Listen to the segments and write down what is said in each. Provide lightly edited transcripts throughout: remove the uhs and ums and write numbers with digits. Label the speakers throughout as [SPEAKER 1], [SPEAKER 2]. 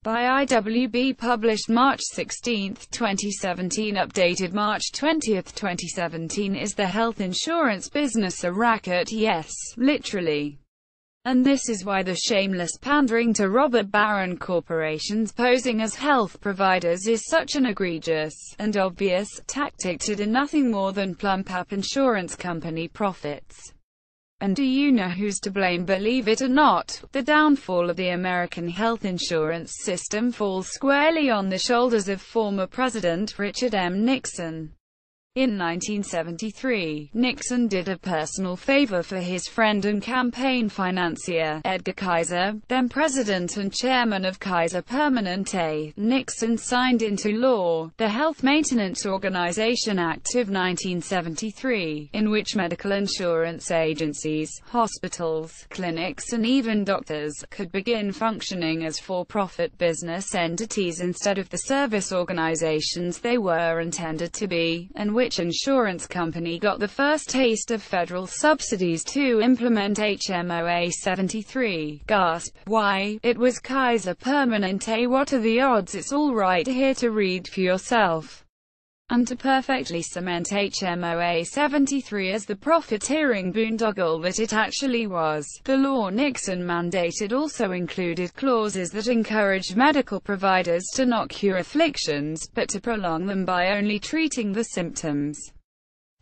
[SPEAKER 1] by IWB, published March 16, 2017, updated March 20, 2017. Is the health insurance business a racket? Yes, literally. And this is why the shameless pandering to robber baron corporations posing as health providers is such an egregious and obvious tactic to do nothing more than plump up insurance company profits. And do you know who's to blame? Believe it or not, the downfall of the American health insurance system falls squarely on the shoulders of former President Richard M. Nixon. In 1973, Nixon did a personal favor for his friend and campaign financier, Edgar Kaiser, then president and chairman of Kaiser Permanente. Nixon signed into law the Health Maintenance Organization Act of 1973, in which medical insurance agencies, hospitals, clinics and even doctors could begin functioning as for-profit business entities instead of the service organizations they were intended to be, and which insurance company got the first taste of federal subsidies to implement HMOA 73. Gasp. Why, it was Kaiser Permanente. What are the odds? It's all right here to read for yourself. And to perfectly cement HMOA 73 as the profiteering boondoggle that it actually was, the law Nixon mandated also included clauses that encouraged medical providers to not cure afflictions, but to prolong them by only treating the symptoms.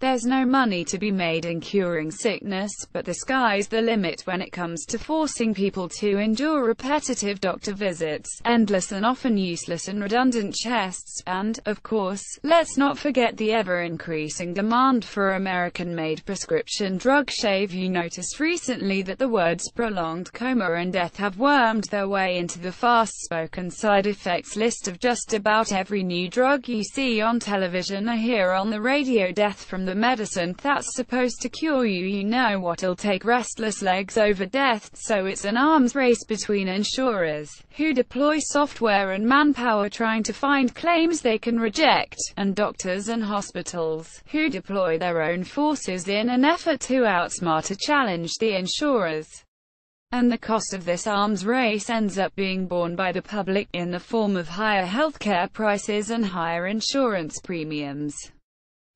[SPEAKER 1] There's no money to be made in curing sickness, but the sky's the limit when it comes to forcing people to endure repetitive doctor visits, endless and often useless and redundant tests, and, of course, let's not forget the ever-increasing demand for American-made prescription drugs. Have you noticed recently that the words prolonged coma and death have wormed their way into the fast-spoken side effects list of just about every new drug you see on television or hear on the radio? Death from the medicine that's supposed to cure you. You know what'll take restless legs over death, so it's an arms race between insurers, who deploy software and manpower trying to find claims they can reject, and doctors and hospitals, who deploy their own forces in an effort to outsmart or challenge the insurers. And the cost of this arms race ends up being borne by the public, in the form of higher healthcare prices and higher insurance premiums.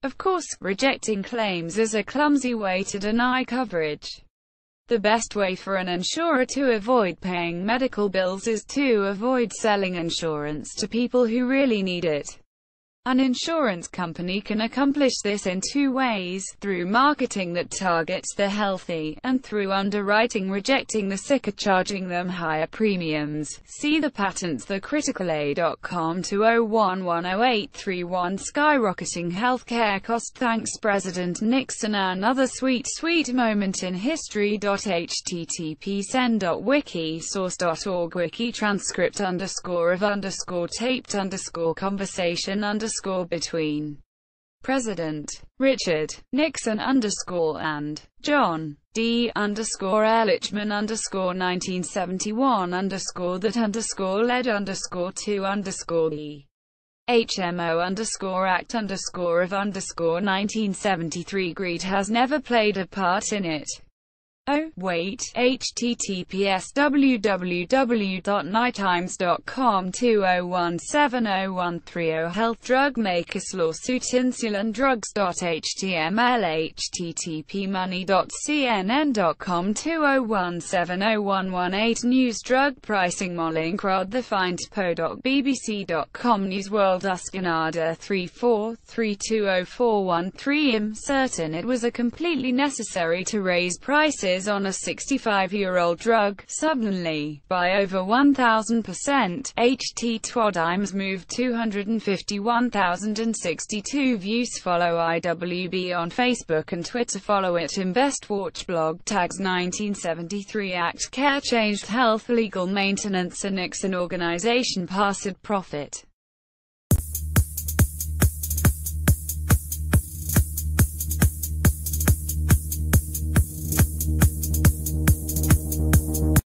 [SPEAKER 1] Of course, rejecting claims is a clumsy way to deny coverage. The best way for an insurer to avoid paying medical bills is to avoid selling insurance to people who really need it. An insurance company can accomplish this in two ways: through marketing that targets the healthy, and through underwriting rejecting the sick or charging them higher premiums. See the patents. TheCriticalA.com 20110831. Skyrocketing healthcare cost thanks President Nixon. Another sweet moment in history. http://send.wiki source.org wiki transcript _of _taped conversation between President Richard Nixon and John D. Ehrlichman 1971 that led to the HMO Act of 1973. Greed has never played a part in it. Oh, wait, https www.nytimes.com 20170130 Health Drug Makers Lawsuit InsulinDrugs.html http money.cnn.com 20170118 News Drug Pricing Mollinkrod The Find Po.bbc.com News World Uskanada 34320413 Certain it was a completely necessary to raise prices on a 65-year-old drug, suddenly, by over 1,000%. HT Twodimes moved 251,062 views. Follow IWB on Facebook and Twitter. Follow it. InvestWatch blog tags 1973 Act Care Changed Health Legal Maintenance. A Nixon Organization Passed Profit.